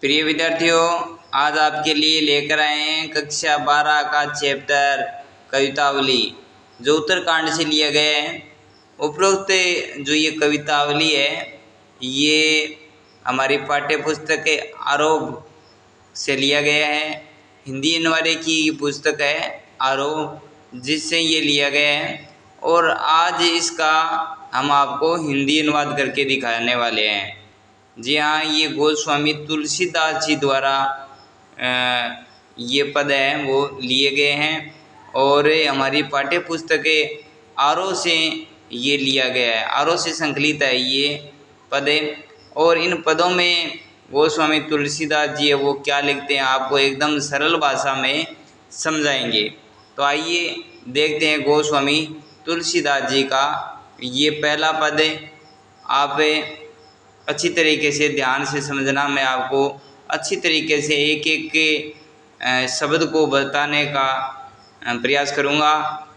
प्रिय विद्यार्थियों, आज आपके लिए लेकर आए हैं कक्षा 12 का चैप्टर कवितावली, जो उत्तरकांड से लिया गया है। उपरोक्त जो ये कवितावली है, ये हमारी पाठ्य पुस्तक के आरोप से लिया गया है। हिंदी अनिवार्य की पुस्तक है आरोप, जिससे ये लिया गया है। और आज इसका हम आपको हिंदी अनुवाद करके दिखाने वाले हैं। जी हाँ, ये गोस्वामी तुलसीदास जी द्वारा ये पद हैं वो लिए गए हैं और हमारी पाठ्य पुस्तक के आरोह से ये लिया गया है। आरोह से संकलित है ये पद है। और इन पदों में गोस्वामी तुलसीदास जी है वो क्या लिखते हैं, आपको एकदम सरल भाषा में समझाएंगे। तो आइए देखते हैं गोस्वामी तुलसीदास जी का ये पहला पद है। आप अच्छी तरीके से ध्यान से समझना। मैं आपको अच्छी तरीके से एक एक के शब्द को बताने का प्रयास करूंगा।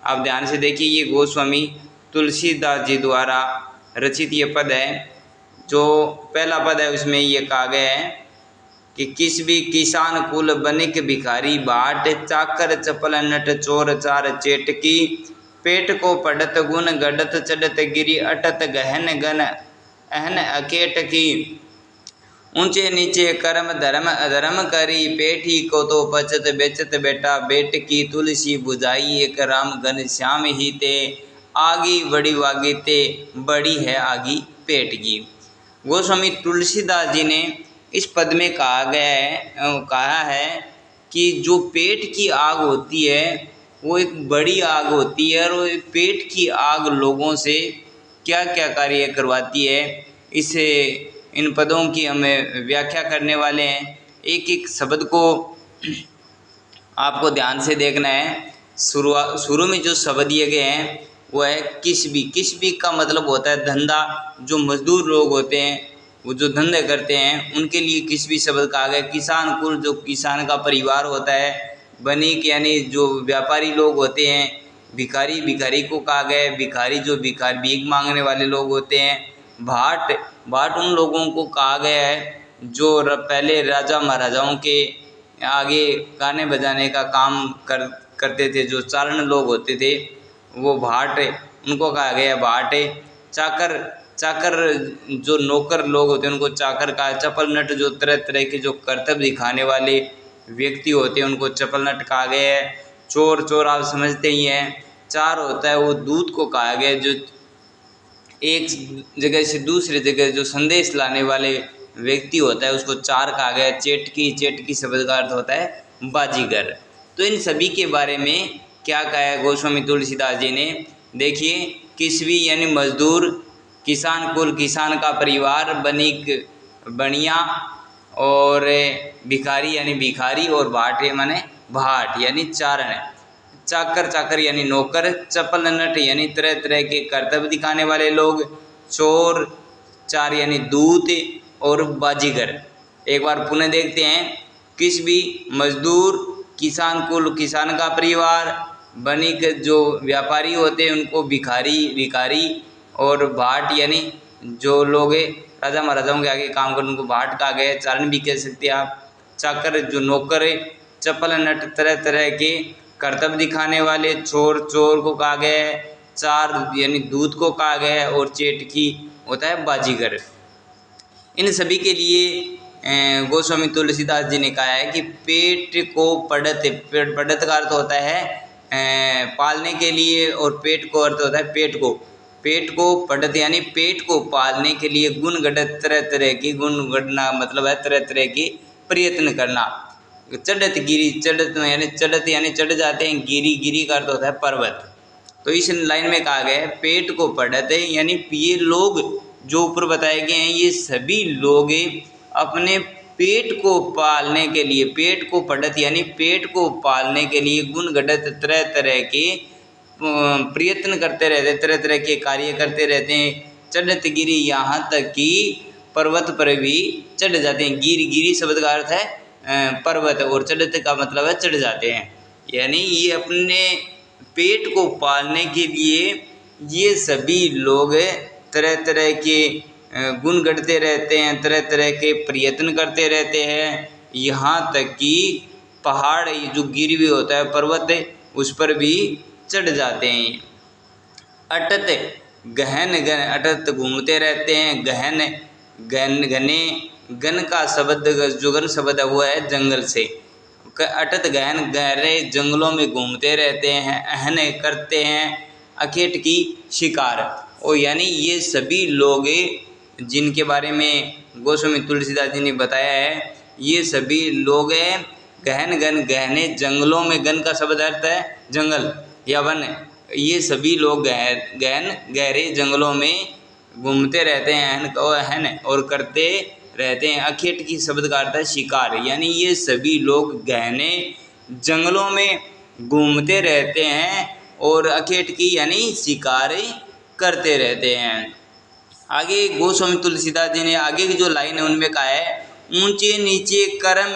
आप ध्यान से देखिए, ये गोस्वामी तुलसीदास जी द्वारा रचित ये पद है। जो पहला पद है उसमें ये कहा गया है कि किस भी किसान कुल बनिक भिखारी बाट, चाकर चपल नट चोर चार चेटकी, पेट को पड़त गुण गडत चढ़त गिरी अटत गहन गन अहन अकेट की, ऊंचे नीचे कर्म धर्म अधर्म करी, पेठी को तो बचत बेचत बेटा बेट की, तुलसी बुझाई एक राम घन श्याम ही ते, आगी बड़ी वागी ते बड़ी है आगी पेट की। गोस्वामी तुलसीदास जी ने इस पद में कहा है कि जो पेट की आग होती है वो एक बड़ी आग होती है, और पेट की आग लोगों से क्या क्या कार्य करवाती है, इसे इन पदों की हमें व्याख्या करने वाले हैं। एक एक शब्द को आपको ध्यान से देखना है। शुरू में जो शब्द दिए गए हैं वो है किस भी। किस भी का मतलब होता है धंधा। जो मजदूर लोग होते हैं वो जो धंधे करते हैं उनके लिए किस भी शब्द कहा गया। किसान कुल, जो किसान का परिवार होता है। बनिक यानी जो व्यापारी लोग होते हैं। भिखारी, भिखारी को कहा गया। भिखारी जो भीख मांगने वाले लोग होते हैं। भाट, भाट उन लोगों को कहा गया है जो पहले राजा महाराजाओं के आगे गाने बजाने का काम करते थे। जो चारण लोग होते थे वो भाट, उनको कहा गया भाट। चाकर, चाकर जो नौकर लोग होते हैं उनको चाकर कहा। चपल नट जो तरह तरह के जो कर्तव्य दिखाने वाले व्यक्ति होते हैं उनको चपल नट कहा गया है। चोर, चोर आप समझते ही हैं। चार होता है वो दूत को कहा गया, जो एक जगह से दूसरी जगह जो संदेश लाने वाले व्यक्ति होता है उसको चार कहा गया। चेटकी, चेटकी शब्द का अर्थ होता है बाजीगर। तो इन सभी के बारे में क्या कहा है गोस्वामी तुलसीदास जी ने, देखिए। किसवी यानी मजदूर, किसान कुल किसान का परिवार, बनिक बनिया, और भिखारी यानी भिखारी, और भाट माने भाट यानी चारण। चाकर, चाकर यानी नौकर। चपल नट यानी तरह तरह के कर्तव्य दिखाने वाले लोग। चोर, चार यानी दूत, और बाजीगर। एक बार पुनः देखते हैं। किस भी मजदूर, किसान कुल किसान का परिवार, बनिक जो व्यापारी होते हैं उनको भिखारी, भिखारी, और भाट यानी जो लोग राजा महाराजाओं के आगे काम कर उनको भाट कहा गया। चारण भी कह सकते हैं आप। चाकर जो नौकर है। चपल नट तरह तरह के कर्तव्य दिखाने वाले। चोर, चोर को कहा गया है। चार यानी दूध को कहा गया है। और चेटकी होता है बाजीगर। इन सभी के लिए गोस्वामी तुलसीदास जी ने कहा है कि पेट को पढ़त, पढ़त का अर्थ होता है पालने के लिए, और पेट को अर्थ होता है पेट को। पेट को पढ़त यानी पेट को पालने के लिए गुण गढ़त, तरह तरह की गुण गढ़ना मतलब है तरह तरह की प्रयत्न करना। चढ़त गिरी, चढ़त यानी चढ़त यानी चढ़ जाते हैं। गिरी, गिरी का अर्थ होता है पर्वत। तो इस लाइन में कहा गया है पेट को पढ़त यानी ये लोग जो ऊपर बताए गए हैं ये सभी लोग अपने पेट को पालने के लिए, पेट को पढ़त यानी पेट को पालने के लिए गुण गढ़त तरह तरह के प्रयत्न करते रहते, तरह तरह के कार्य करते रहते हैं। चढ़त गिरी यहाँ तक कि पर्वत पर भी चढ़ जाते हैं। गिरी, गिरी शब्द का अर्थ है पर्वत, और चढ़त का मतलब है चढ़ जाते हैं। यानी ये अपने पेट को पालने के लिए ये सभी लोग तरह तरह के गुण गढ़ते रहते हैं, तरह तरह के प्रयत्न करते रहते हैं, यहाँ तक कि पहाड़ जो गिर भी होता है, पर्वत उस पर भी चढ़ जाते हैं। अटत गहन गन, अटत घूमते रहते हैं, गहन गन घने, गन का शब्द जो गन शब्द है वो है जंगल से। अटत गहन गहरे जंगलों में घूमते रहते हैं, अहन करते हैं अखेट की शिकार। और यानी ये सभी लोग जिनके बारे में गोस्वामी तुलसीदास जी ने बताया है, ये सभी लोग हैं गहन गन गहने जंगलों में, गन का शब्द अर्थ है जंगल या वन। ये सभी लोग गहन गहरे जंगलों में घूमते रहते हैं, अहन और करते रहते हैं। अखेट की शब्द का अर्थ है शिकार, यानी ये सभी लोग गहने जंगलों में घूमते रहते हैं और अखेट की यानी शिकार करते रहते हैं। आगे गोस्वामी तुलसीदास जी ने आगे की जो लाइन है उनमें कहा है, ऊंचे नीचे कर्म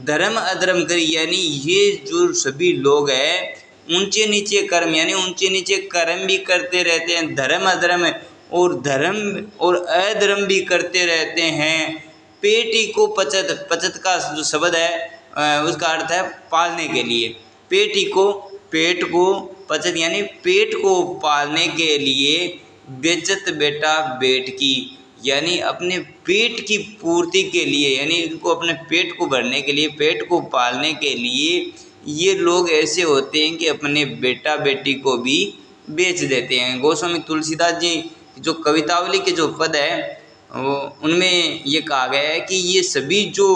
धर्म अधर्म करी, यानी ये जो सभी लोग हैं ऊंचे नीचे कर्म, यानी ऊंचे नीचे कर्म भी करते रहते हैं, धर्म अधर्म और धर्म और अधर्म भी करते रहते हैं। पेटी को पचत, पचत का जो शब्द है उसका अर्थ है पालने के लिए। पेटी को, पेट को पचत यानी पेट को पालने के लिए, बेचत बेटा बेट की, यानी अपने पेट की पूर्ति के लिए, यानी इनको अपने पेट को भरने के लिए, पेट को पालने के लिए ये लोग ऐसे होते हैं कि अपने बेटा बेटी को भी बेच देते हैं। गोस्वामी तुलसीदास जी जो कवितावली के जो पद है उनमें ये कहा गया है कि ये सभी जो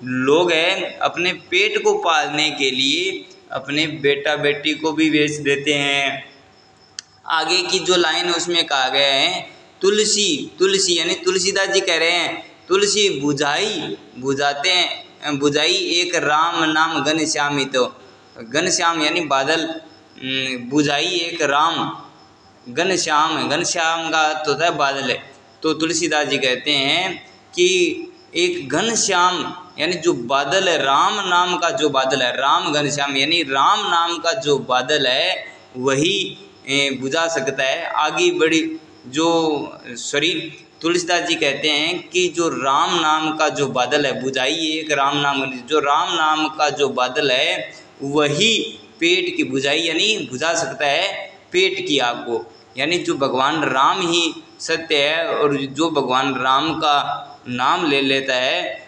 लोग हैं अपने पेट को पालने के लिए अपने बेटा बेटी को भी बेच देते हैं। आगे की जो लाइन है उसमें कहा गया है, तुलसी, तुलसी यानी तुलसीदास जी कह रहे हैं तुलसी बुझाई, बुझाते हैं, बुझाई एक राम नाम घनश्यामी, तो घनश्याम यानी बादल, बुझाई एक राम, घनश्याम, घनश्याम का अर्थ होता है बादल है। तो तुलसीदास जी कहते हैं कि एक घनश्याम यानी जो बादल है, राम नाम का जो बादल है, राम घनश्याम यानी राम नाम का जो बादल है वही बुझा सकता है आगे बड़ी जो शरीर। तुलसीदास जी कहते हैं कि जो राम नाम का जो बादल है, बुझाई एक राम नाम, जो राम नाम का जो बादल है वही पेट की बुझाई यानी बुझा सकता है पेट की आग को, यानी जो भगवान राम ही सत्य है और जो भगवान राम का नाम ले लेता है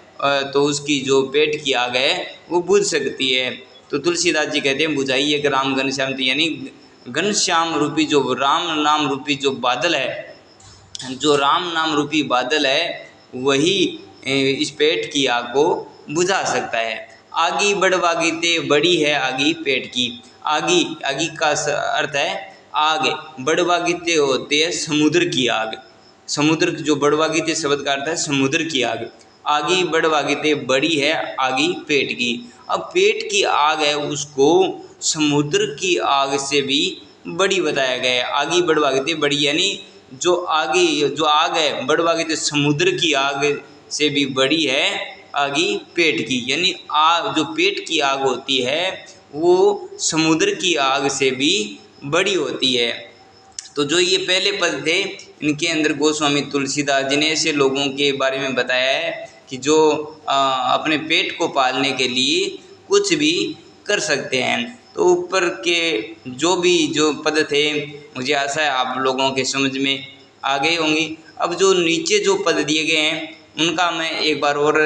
तो उसकी जो पेट की आग है वो बुझ सकती है। तो तुलसीदास जी कहते हैं बुझाई एक राम घनश्याम, यानी घनश्याम रूपी जो राम नाम रूपी जो बादल है, जो राम नाम रूपी बादल है वही इस पेट की आग को बुझा सकता है। आगी बढ़वागीते, बड़ी है आगी पेट की, आगी, आगी का अर्थ है आग, बढ़वागीते होते हैं समुद्र की आग, समुद्र जो बढ़वागीते शब्द का अर्थ है समुद्र की आग। आगी बढ़वागीते बड़ी है आगी पेट की, अब पेट की आग है उसको समुद्र की आग से भी बड़ी बताया गया है। आगी बढ़वागीते बड़ी यानी जो आगी जो आग है बढ़वागीते समुद्र की आग से भी बड़ी है आगी पेट की, यानी आग जो पेट की आग होती है वो समुद्र की आग से भी बड़ी होती है। तो जो ये पहले पद थे इनके अंदर गोस्वामी तुलसीदास जी ने ऐसे लोगों के बारे में बताया है कि जो अपने पेट को पालने के लिए कुछ भी कर सकते हैं। तो ऊपर के जो पद थे मुझे आशा है आप लोगों के समझ में आ गई होंगी। अब जो नीचे जो पद दिए गए हैं उनका मैं एक बार और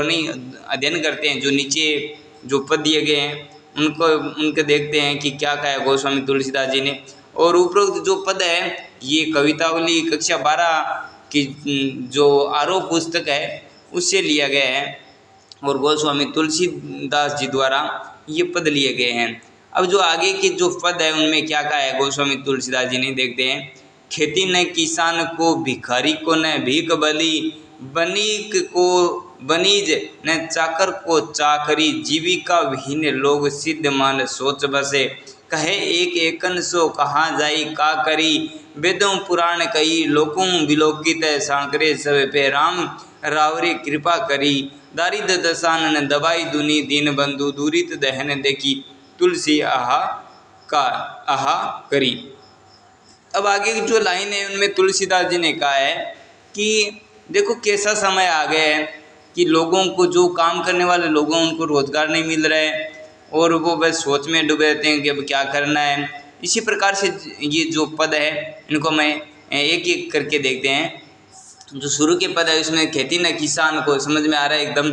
नहीं अध्ययन करते हैं। जो नीचे जो पद दिए गए हैं उनके देखते हैं कि क्या कहा है गोस्वामी तुलसीदास जी ने। और उपरोक्त जो पद है ये कवितावली कक्षा 12 की जो आरोह पुस्तक है उससे लिया गया है और गोस्वामी तुलसीदास जी द्वारा ये पद लिए गए हैं। अब जो आगे के जो पद है उनमें क्या कहा है गोस्वामी तुलसीदास जी ने, देखते हैं। खेती न किसान को, भिखारी को न भीख बली, बनीक को बनीज न चाकर को चाकरी, जीविका विहीन लोग सिद्ध मान सोच बसे, कहे एक एकन सो कहाँ जाई का करी, वेदों पुराण कई लोकों विलोकित सांकरे सब पे राम रावरी कृपा करी, दारिद्र दशानन दबाई दुनी दीन बंधु, दूरित दहन देखी तुलसी आहा का आहा करी। अब आगे की जो लाइन है उनमें तुलसीदास जी ने कहा है कि देखो कैसा समय आ गया है कि लोगों को, जो काम करने वाले लोगों उनको रोजगार नहीं मिल रहा है और वो बस सोच में डूबे रहते हैं कि अब क्या करना है। इसी प्रकार से ये जो पद है इनको मैं एक एक करके देखते हैं। जो शुरू के पद है उसमें खेती न किसान को समझ में आ रहा है एकदम,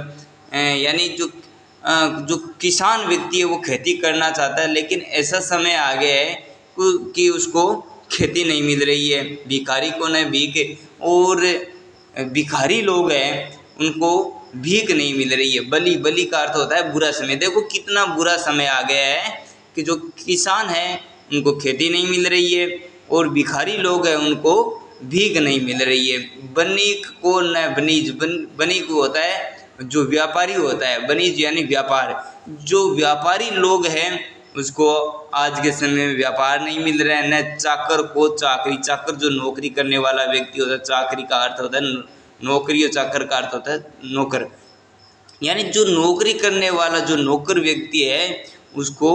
यानी जो किसान व्यक्ति है वो खेती करना चाहता है, लेकिन ऐसा समय आ गया है कि उसको खेती नहीं मिल रही है। भिखारी को न भीख, और भिखारी लोग हैं उनको भीख नहीं मिल रही है। बलि, बलि का अर्थ होता है बुरा समय। देखो कितना बुरा समय आ गया है कि जो किसान है उनको खेती नहीं मिल रही है और भिखारी लोग हैं उनको भीख नहीं मिल रही है। बनीक को न बनीज, बनीक होता है जो व्यापारी होता है, बनीज यानी व्यापार। जो व्यापारी लोग हैं उसको आज के समय में व्यापार नहीं मिल रहा है। न चाकर को चाकरी, चाकर जो नौकरी करने वाला व्यक्ति होता है, चाकरी का अर्थ होता है नौकरी, और चाकर का अर्थ होता है नौकर, यानी जो नौकरी करने वाला जो नौकर व्यक्ति है उसको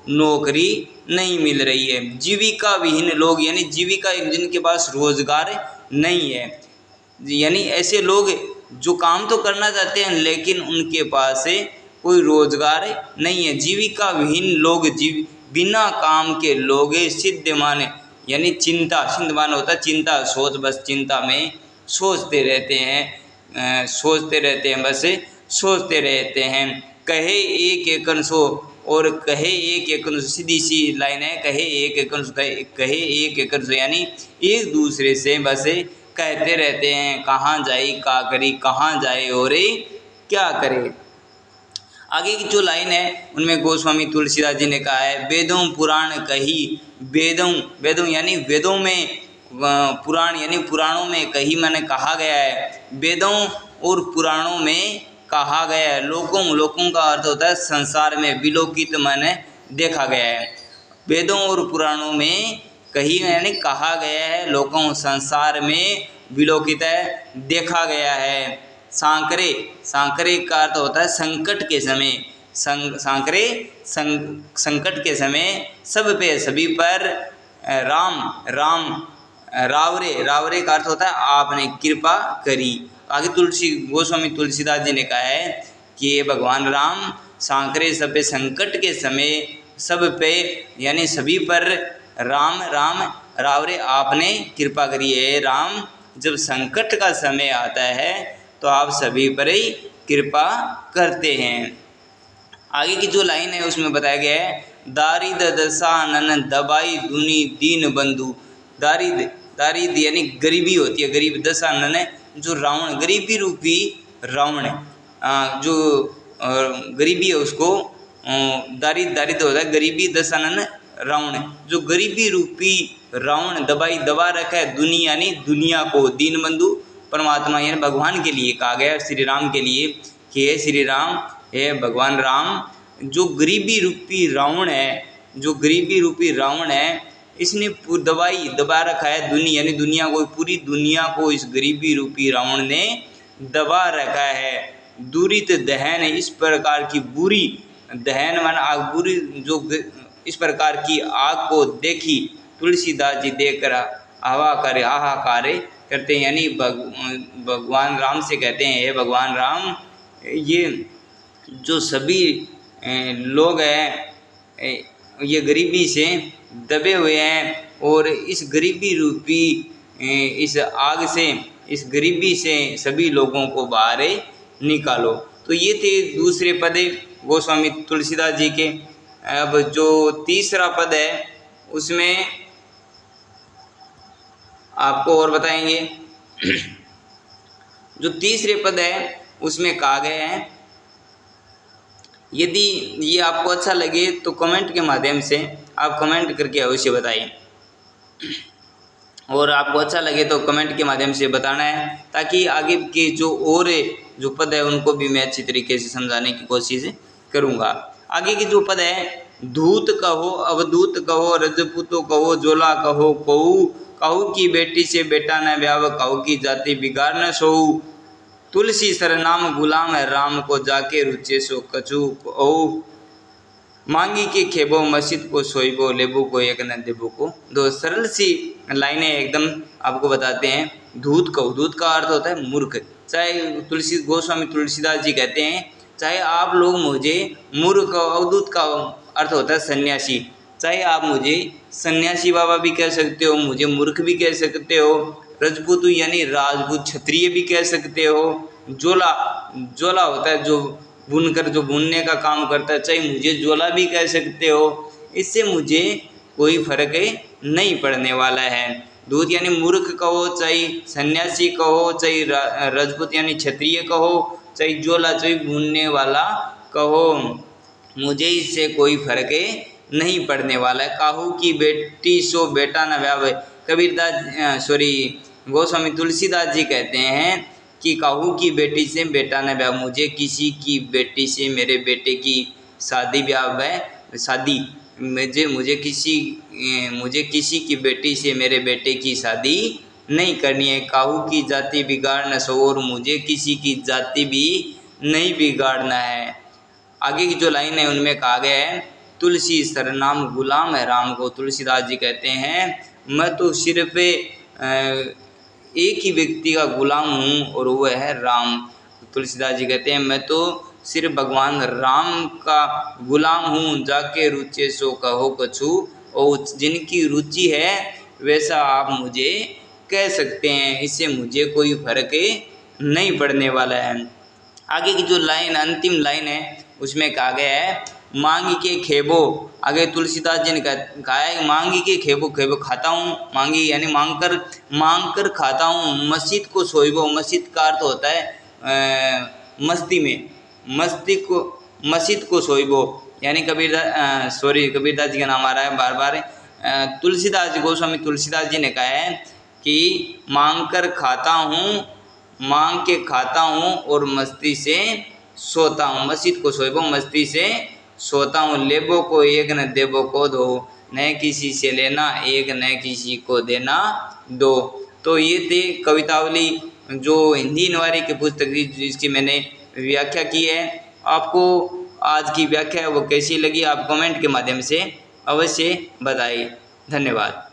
नौकरी नहीं मिल रही है। जीविका विहीन लोग, यानी जीविका जिनके पास रोजगार नहीं है, यानी ऐसे लोग जो काम तो करना चाहते हैं लेकिन उनके पास कोई रोजगार नहीं है। जीविका विहीन लोग, बिना काम के लोग सिद्धमान, यानी चिंता, सिद्धमान होता है चिंता, सोच, बस चिंता में सोचते रहते हैं, सोचते रहते हैं, बस सोचते रहते हैं। कहे एक एकन सो, और कहे एक एकन सो, सीधी सी लाइन है, कहे एक एकन सो, कहे एक एकन सो, यानी एक दूसरे से बस कहते रहते हैं कहाँ जाए का करी, कहाँ जाए और क्या करे। आगे की जो लाइन है उनमें गोस्वामी तुलसीदास जी ने कहा है, वेदों पुराण कही, वेदों, वेदों यानी वेदों में, पुराण यानी पुराणों में, कही मैंने कहा गया है, वेदों और पुराणों में कहा गया है। लोकों, लोकों का अर्थ होता है संसार में, विलोकित मैंने देखा गया है। वेदों और पुराणों में कही यानी कहा गया है, लोकों संसार में, विलोकित है देखा गया है। सांकरे, सांकरे का अर्थ होता है संकट के समय, सांकरे संकट के समय, सब पे सभी पर, राम, राम, रावरे, रावरे का अर्थ होता है आपने कृपा करी। आगे गोस्वामी तुलसीदास जी ने कहा है कि ये भगवान राम सांकरे सब पे, संकट के समय सब पे यानी सभी पर, राम, राम, रावरे आपने कृपा करी है। राम जब संकट का समय आता है तो आप सभी पर ही कृपा करते हैं। आगे की जो लाइन है उसमें बताया गया है, दारिद दशानन दबाई दुनी दीन बंधु। दारिद, दारिद यानी गरीबी होती है, गरीब, दशानन जो रावण, गरीबी रूपी रावण, जो गरीबी है उसको दारिद, दारिद होता है गरीबी, दशानन रावण, जो गरीबी रूपी रावण दबाई, दबा रखा है दुनिया, यानी दुनिया को, दीन बंधु परमात्मा यानी भगवान के लिए कहा गया, श्री राम के लिए कि हे श्री राम, हे भगवान राम, जो गरीबी रूपी रावण है, जो गरीबी रूपी रावण है इसने दबाई, दबा रखा है दुनिया, यानी दुनिया को, पूरी दुनिया को इस गरीबी रूपी रावण ने दबा रखा है। दुरित दहन, इस प्रकार की बुरी, दहन माना आग, बुरी, जो इस प्रकार की आग को देखी तुलसीदास जी देखकर हाहाकार करते हैं, यानी भगवान राम से कहते हैं, हे भगवान राम, ये जो सभी लोग हैं ये गरीबी से दबे हुए हैं और इस गरीबी रूपी इस आग से, इस गरीबी से सभी लोगों को बाहर निकालो। तो ये थे दूसरे पद गोस्वामी तुलसीदास जी के। अब जो तीसरा पद है उसमें आपको और बताएंगे। जो तीसरे पद है उसमें कहा गया है, यदि ये आपको अच्छा लगे तो कमेंट के माध्यम से आप कमेंट करके अवश्य बताइए, और आपको अच्छा लगे तो कमेंट के माध्यम से बताना है, ताकि आगे के जो और जो पद है उनको भी मैं अच्छी तरीके से समझाने की कोशिश करूँगा। आगे के जो पद है, धूत कहो, अवधूत कहो, रजपूतो कहो, जोला कहो, कहू, कहू की बेटी से बेटा न ब्याव, कहू की जाति बिगाड़ न सोऊ, तुलसी सरनाम गुलाम है राम को, जाके रुचे सो कछु ओ। मांगी के खेबो मस्जिद को सोईबो, लेबो को एक न देबो को दो। सरल सी लाइनें एकदम आपको बताते हैं। धूत कहो, धूत का अर्थ होता है मूर्ख। चाहे गोस्वामी तुलसीदास जी कहते हैं, चाहे आप लोग मुझे मूर्ख कहो, अवधूत का अर्थ होता है सन्यासी। चाहे आप मुझे सन्यासी बाबा भी कह सकते हो, मुझे मूर्ख भी कह सकते हो, रजपूत यानी राजपूत क्षत्रिय भी कह सकते हो, जोला, जोला होता है जो बुनकर जो बुनने का काम करता है, चाहे मुझे जोला भी कह सकते हो। इससे मुझे कोई फर्क नहीं पड़ने वाला है। दूत यानी मूर्ख कहो, चाहे सन्यासी कहो, चाहे राजपूत यानी क्षत्रिय कहो, चाहे जोला चाहे बुनने वाला कहो, मुझे इससे कोई फर्क नहीं पड़ने वाला है। काहू की बेटी सो बेटा न व्यावे, कबीरदास गोस्वामी तुलसीदास जी कहते हैं कि काहू की बेटी से बेटा न ब्याह, मुझे किसी की बेटी से मेरे बेटे की शादी ब्याह है, शादी मुझे किसी की बेटी से मेरे बेटे की शादी नहीं करनी है। काहू की जाति बिगाड़ न सो, और मुझे किसी की जाति भी नहीं बिगाड़ना है। आगे की जो लाइन है उनमें कहा गया है, तुलसी सरनाम गुलाम है राम को। तुलसीदास जी कहते हैं मैं तो सिर्फ एक ही व्यक्ति का गुलाम हूँ और वो है राम। तुलसीदास जी कहते हैं मैं तो सिर्फ भगवान राम का गुलाम हूँ, जाके रुचे सो कहो कछु, और जिनकी रुचि है वैसा आप मुझे कह सकते हैं, इससे मुझे कोई फर्क नहीं पड़ने वाला है। आगे की जो लाइन अंतिम लाइन है उसमें कहा गया है मांगी के खेबो। आगे तुलसीदास जी ने कहा है मांगी के खेबो, खेबो खाता हूँ, मांगी यानी मांग कर खाता हूँ। मस्जिद को सोईबो, मस्जिद का अर्थ होता है मस्ती में, मस्जिद को सोईबो यानी कबीरदास जी का नाम आ रहा है बार बार। तुलसीदास जी गोस्वामी तुलसीदास जी ने कहा है कि मांग कर खाता हूँ, मांग के खाता हूँ और मस्ती से सोता हूँ। मस्जिद को सोईबो, मस्ती से सोता हूँ। लेबो को एक न देबो को दो, न किसी से लेना एक न किसी को देना दो। तो ये थे कवितावली जो हिंदी नवारी की पुस्तक थी जिसकी मैंने व्याख्या की है। आपको आज की व्याख्या वो कैसी लगी आप कमेंट के माध्यम से अवश्य बताइए। धन्यवाद।